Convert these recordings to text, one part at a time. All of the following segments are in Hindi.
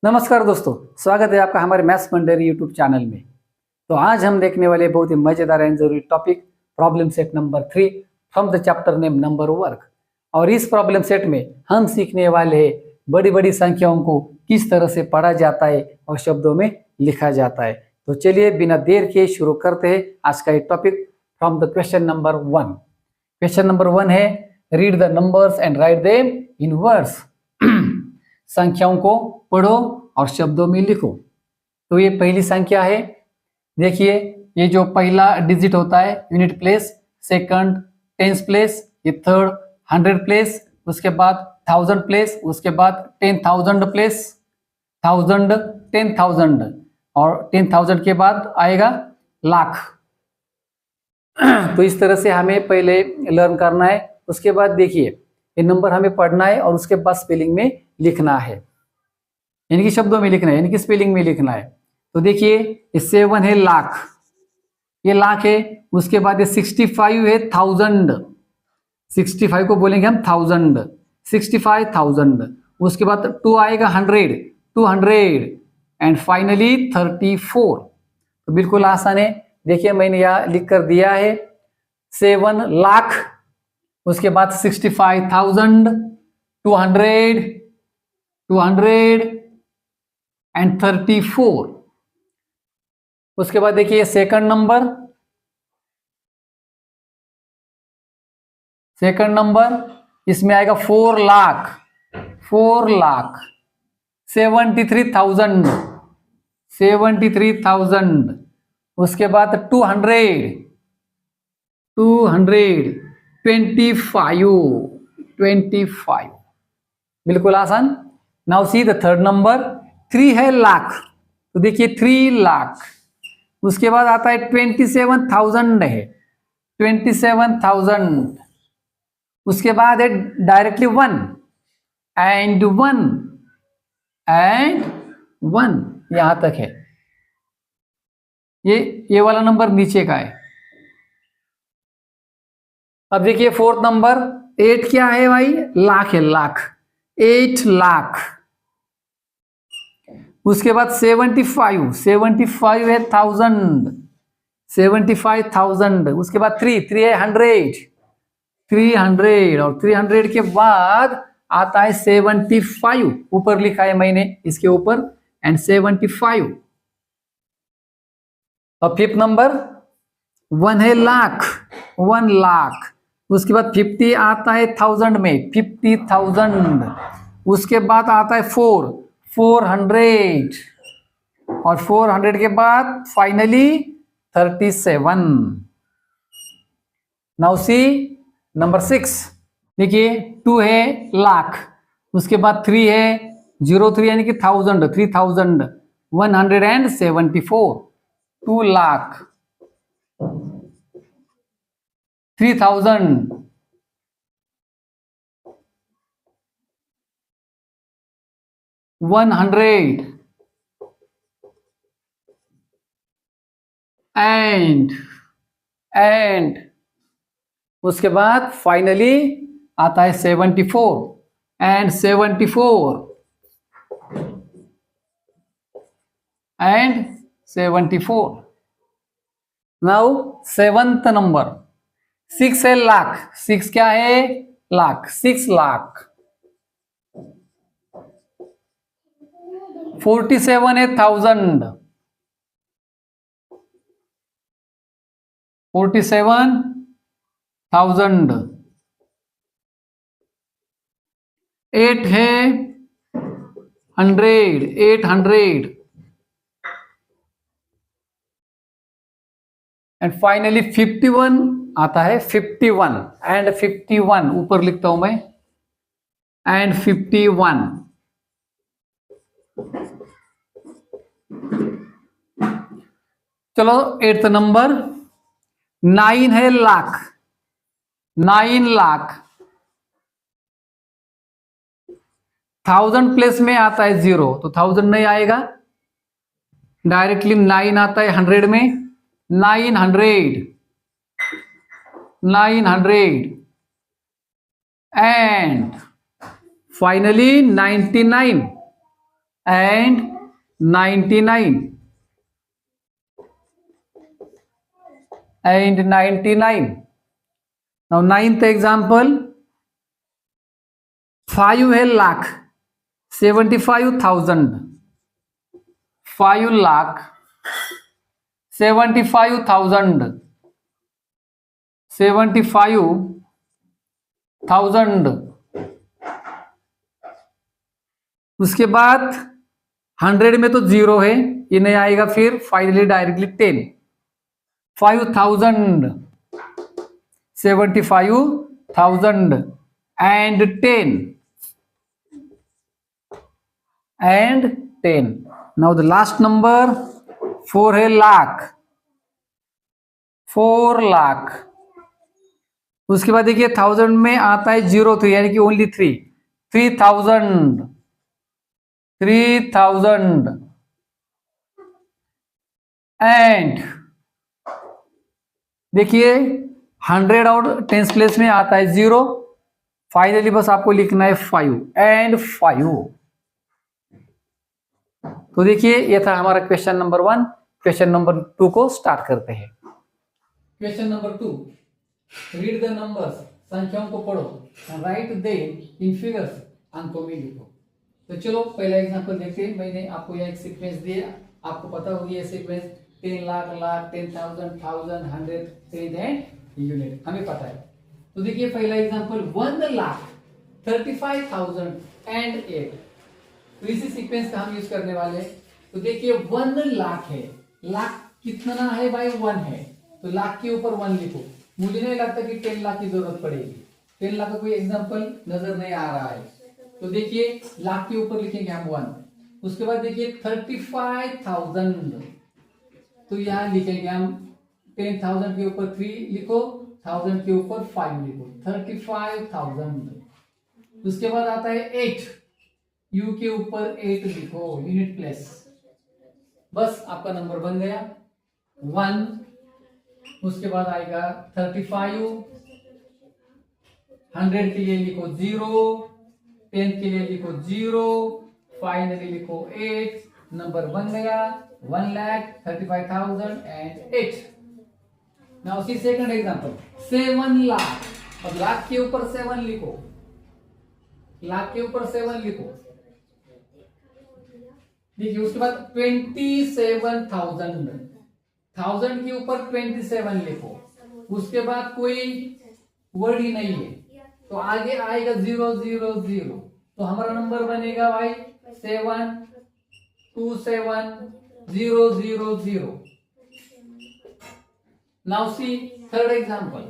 नमस्कार दोस्तों, स्वागत है आपका हमारे मैथ्स मंडेरी यूट्यूब चैनल में। तो आज हम देखने वाले बहुत ही मजेदार एंड जरूरी topic problem set number 3 from the chapter name number work. और इस प्रॉब्लम सेट में हम सीखने वाले हैं बड़ी बड़ी संख्याओं को किस तरह से पढ़ा जाता है और शब्दों में लिखा जाता है। तो चलिए बिना देर के शुरू करते हैं आज का ये topic from the question number 1। Question number 1 है read the numbers and write them in words. संख्याओं को पढ़ो और शब्दों में लिखो। तो ये पहली संख्या है। देखिए, ये जो पहला डिजिट होता है unit place, second tens place, ये थर्ड 100 प्लेस, उसके बाद 1000 प्लेस, उसके बाद 10,000 प्लेस, 1000 10,000 और 10,000 के बाद आएगा लाख। तो इस तरह से हमें पहले लर्न करना है। उसके बाद देखिए, ये नंबर हमें पढ़ना है और उसके बाद स्पेलिंग में लिखना है, यानी कि शब्दों में लिखना है, यानी कि स्पेलिंग में लिखना है। तो देखिए, ये 7 है लाख, ये लाख है। उसके बाद ये 65 है 1000, 65 को बोलेंगे हम 1000, 65,000। उसके बाद 2 आएगा 100, 200 एंड फाइनली 34। तो बिल्कुल आसान है। देखिए, मैंने यहाँ लिख कर दिया है 7 लाख, उसके बाद 65,000, 200 एंड 34। उसके बाद देखिए सेकंड नंबर, इसमें आएगा 4 लाख, 73,000, 73,000। उसके बाद 25, बिल्कुल आसान। Now see the third number, 3 है लाख। तो देखिए 3 लाख। उसके बाद आता है 27,000 है, 27,000। उसके बाद है डायरेक्टली 1 एंड 1 यहां तक है। ये वाला नंबर नीचे का है। अब देखिए फोर्थ नंबर 8 क्या है भाई? लाख है, लाख, 8 लाख। उसके बाद 75 है 1000, 75,000। उसके बाद 3 है 100 और 300 के बाद आता है 75, ऊपर लिखा है मैंने इसके ऊपर, एंड 75। और फिफ्थ नंबर 1 है लाख, 1 लाख। उसके बाद 50 आता है 1000 में, 50,000। उसके बाद आता है 400 और 400 के बाद फाइनली 37। Now see number 6। देखिए 2 है लाख, उसके बाद 3 है 03 यानी कि 1000, 3000, 174, 2 लाख, 3000, 100 एंड उसके बाद फाइनली आता है 74 एंड 74। नाउ सेवंथ नंबर 6 है लाख, 6 क्या है? लाख, 6 लाख। 47 है 1000, 47,000। 8 है 800 एंड फाइनली 51 आता है, 51 एंड 51 ऊपर लिखता हूं मैं, एंड 51। चलो 8th नंबर 9 है लाख, 9 लाख। 1000 प्लेस में आता है 0, तो 1000 नहीं आएगा, डायरेक्टली 9 आता है 100 में, 900 and finally 99। and 99 and 99. Now ninth example, 5 है लाख 75,000, 5 लाख 75,000, 75,000। उसके बाद 100 में तो जीरो है, ये नहीं आएगा, फिर finally directly 10, 5,000, 75,000 and 10 and 10. Now the last number 4 है लाख, 4 लाख। उसके बाद देखिए 1000 में आता है 03 यानी कि ओनली 3, 3000, 3000 एंड देखिए 100 और टेंस प्लेस में आता है 0, फाइनली बस आपको लिखना है 5 एंड 5। तो देखिए ये था हमारा क्वेश्चन नंबर 1। क्वेश्चन नंबर 2 को स्टार्ट करते हैं। Question number 2, read the numbers, संख्याओं को पढ़ो, राइट दे इन फिगर्स, अंकों में लिखो। तो चलो पहला एग्जांपल देखते हैं। मैंने आपको यह एक सीक्वेंस दिया, आपको पता होगी ये sequence 10 lakh, lakh, 10,000, 1000, 100, 10 and unit, हमें पता है। तो देखिए पहला एग्जांपल 1,35,000 एंड 8। तो इसी सीक्वेंस का हम यूज करने वाले हैं। तो देखिए 1 लाख है, लाख कितना है भाई, 1 है, तो लाख के ऊपर 1 लिखो। मुझे नहीं लगता कि 10 लाख की जरूरत पड़ेगी, 10 लाख का कोई एग्जांपल नजर नहीं आ रहा है। तो देखिए लाख के ऊपर लिखेंगे हम 1। उसके बाद देखिए 35,000, तो यहां लिखेंगे हम 10,000 के ऊपर 3 लिखो, 1000 के ऊपर 5 लिखो, 35,000। उसके बाद आता है 8, यू के ऊपर 8 लिखो, यूनिट प्लेस, बस आपका नंबर बन गया 1। उसके बाद आएगा 35, 100 के लिए लिखो 0, 10 के लिए लिखो 0, फाइनली लिखो 8, नंबर बन गया 1,35,008। Now see second example 7 lakh. अब लाख के ऊपर 7 लिखो, लाख के ऊपर 7 लिखो। देखिए उसके बाद 27,000, 1000 के ऊपर 27 लिखो। उसके बाद कोई वर्ड ही नहीं है, तो आगे आएगा 0 0 0, तो हमारा नंबर बनेगा भाई 727,000। नाउ सी थर्ड एग्जांपल,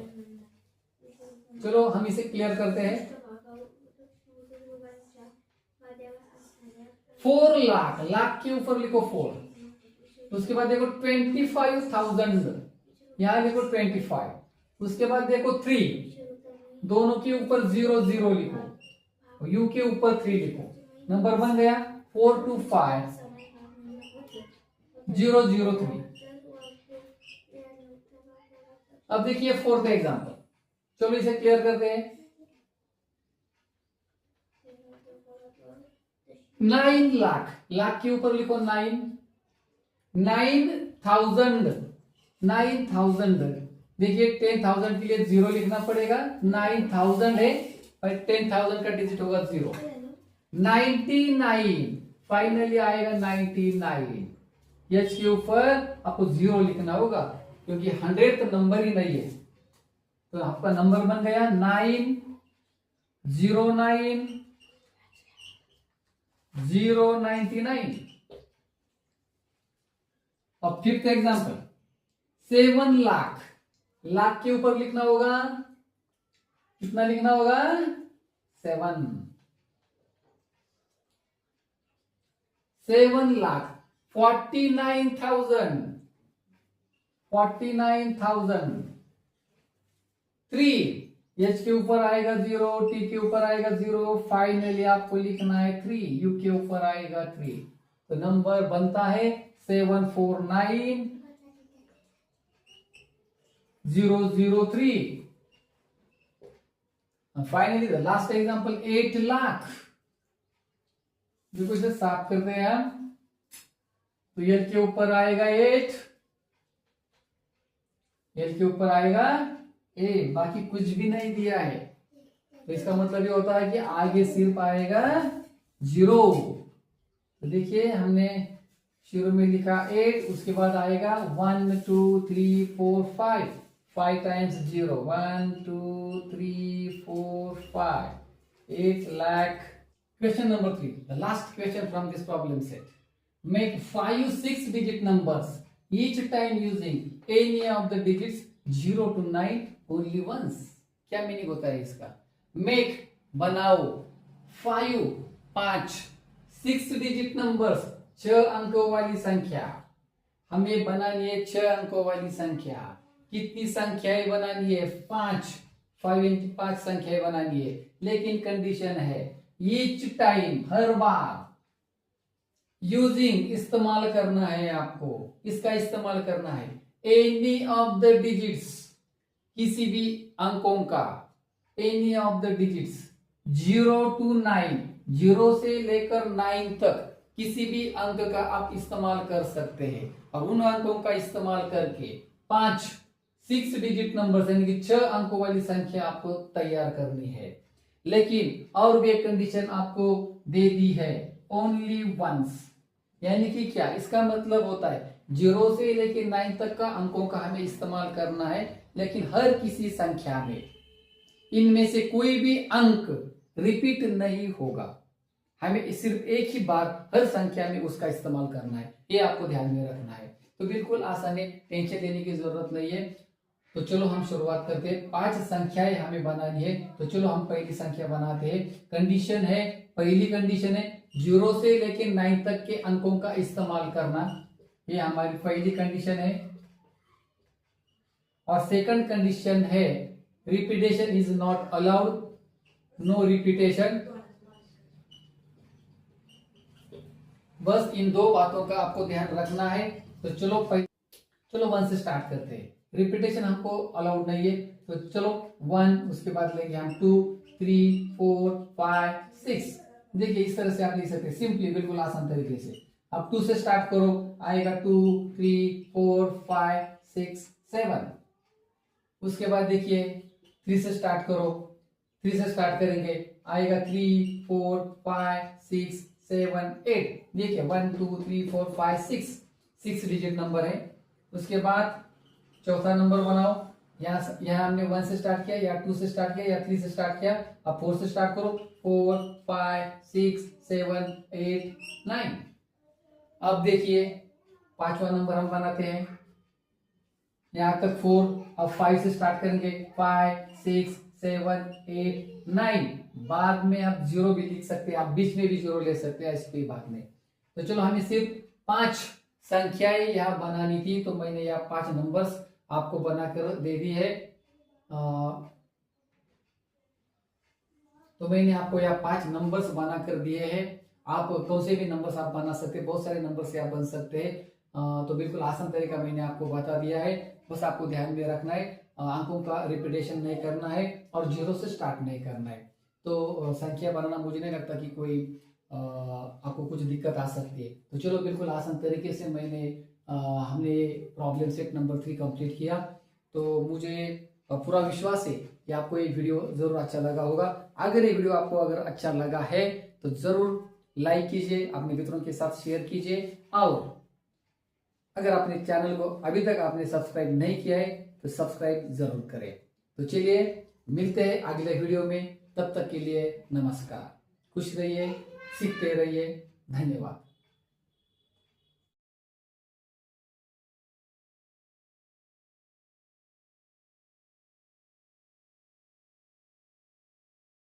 चलो हम इसे क्लियर करते हैं। 4 लाख, लाख के ऊपर लिखो 4। उसके बाद देखो 25,000, यहां लिखो 25। उसके बाद देखो 3, दोनों के ऊपर 0 0 लिखो, यू के ऊपर 3 लिखो, नंबर बन गया 425,003। अब देखिए फोर्थ एग्जांपल, चलो इसे क्लियर करते हैं। 9 लाख, लाख के ऊपर लिखो 9, 9,000, 9,000। देखिए 10,000 के लिए 0 लिखना पड़ेगा, 9,000 है और 10,000 का डिजिट होगा 0। 99, फाइनली आएगा 99, एच के ऊपर आपको 0 लिखना होगा क्योंकि 100 तो नंबर ही नहीं है। तो आपका नंबर बन गया 9,099। अब फिफ्थ एग्जांपल 7 लाख, लाख के ऊपर लिखना होगा, कितना लिखना होगा 7, 7 लाख 49,000, 49,000। 3, एच के ऊपर आएगा 0, टी के ऊपर आएगा 0, फाइनली आपको लिखना है 3, यू के ऊपर आएगा 3। तो नंबर बनता है 749,003। Finally the last example 8 lakh, देखो इसे साफ करते हैं हम। तो एल के ऊपर आएगा 8, एल के ऊपर आएगा 8, बाकी कुछ भी नहीं दिया है। तो इसका मतलब ये होता है कि आगे सिर्फ आएगा 0। तो देखिए हमने शुरू में लिखा 8, उसके बाद आएगा 1 2 3 4 5, 5 times 0, 1 2 3 4 5, 8 lakh. Question number 3, the last question from this problem set. Make 5 6-digit numbers each time using any of the digits 0 to 9 only once. क्या मीनिंग होता है इसका? Make बनाओ 5 6-digit numbers 6 अंकों वाली संख्या। हमें बनानी है 6 अंकों वाली संख्या। कितनी संख्याएं बनानी है? 5 5 संख्याएं बनानी है, लेकिन कंडीशन है ईच टाइम, हर बार, यूजिंग इस्तेमाल करना है आपको। इसका इस्तेमाल करना है एनी ऑफ द डिजिट्स, किसी भी अंकों का, any of the digits 0 to 9, 0 से लेकर 9 तक किसी भी अंक का आप इस्तेमाल कर सकते हैं। और उन अंकों का इस्तेमाल करके 5 6-digit नंबर यानी कि 6 अंकों वाली संख्या आपको तैयार करनी है। लेकिन और भी एक कंडीशन आपको दे दी है, ओनली वंस। यानी कि क्या इसका मतलब होता है? 0 से लेकर 9 तक का अंकों का हमें इस्तेमाल करना है, लेकिन हर किसी संख्या में इनमें से कोई भी अंक रिपीट नहीं होगा। हमें सिर्फ एक ही बार हर संख्या में उसका इस्तेमाल करना है, ये आपको ध्यान में रखना है। तो बिल्कुल आसान है, टेंशन लेने की जरूरत नहीं है। तो चलो हम शुरुआत करते हैं। 5 संख्याएं हमें बनानी है, तो चलो हम पहली संख्या बनाते हैं। कंडीशन है, पहली कंडीशन है 0 से लेकर 9 तक के अंकों का इस्तेमाल करना, ये हमारी पहली कंडीशन है। और सेकंड कंडीशन है repetition is not allowed, no repetition. बस इन दो बातों का आपको ध्यान रखना है। तो चलो 1 से स्टार्ट करते हैं। रिपीटेशन हमको अलाउड नहीं है, तो चलो 1, उसके बाद लेंगे हम 2 3 4 5 6। देखिए इस तरह से आप लिख सकते हैं सिंपली, बिल्कुल आसान तरीके से। अब 2 से स्टार्ट करो, आएगा 2 3 4 5 6 7। उसके बाद देखिए 3 से स्टार्ट करो, 3 से स्टार्ट करेंगे, आएगा 3 4 5 6 7 8। देखिए 1 2 3 4 5 6 डिजिट नंबर है। उसके बाद चौथा नंबर बनाओ। यहाँ हमने 1 से स्टार्ट किया, या 2 से स्टार्ट किया, या 3 से स्टार्ट किया। अब 4 से स्टार्ट करो, 4 5 6 7 8 9। अब देखिए 5वां नंबर हम बनाते हैं, यहाँ तक 4। अब 5 से स्टार्ट करेंगे, 5 6 7 8 9। बाद में आप 0 भी लिख सकते हैं, आप बीच में भी 0 ले सकते हैं, इस पे बाद में। तो चलो हमें सिर्फ 5 संख्याएं यहाँ बनानी थी, तो मैंने यहाँ 5 नंबर्स आपको बनाकर दे दी है। तो मैंने आपको यहाँ 5 नंबर्स बनाकर दिए हैं। आप कौन से भी नंबर्स आप बना सकते हैं, बहुत सारे नंबर से आप बन सकते हैं। तो बिल्कुल आसान तरीका मैंने आपको बता दिया है। बस आपको ध्यान में रखना है, अंकों का रिपीटेशन नहीं करना है और 0 से स्टार्ट नहीं करना है। तो संख्या बनाना मुझे नहीं लगता कि कोई आपको कुछ दिक्कत आ सकती है। तो चलो बिल्कुल आसान तरीके से हमने प्रॉब्लम सेट नंबर 3 कंप्लीट किया। तो मुझे पूरा विश्वास है कि आपको ये वीडियो जरूर अच्छा लगा होगा। अगर ये वीडियो आपको अच्छा लगा है तो जरूर लाइक कीजिए, अपने मित्रों के साथ शेयर कीजिए, और अगर आपने चैनल को अभी तक आपने सब्सक्राइब नहीं किया है तो सब्सक्राइब जरूर करें। तो चलिए मिलते हैं अगले वीडियो में, तब तक के लिए नमस्कार। खुश रहिए, सीखते रहिए, धन्यवाद।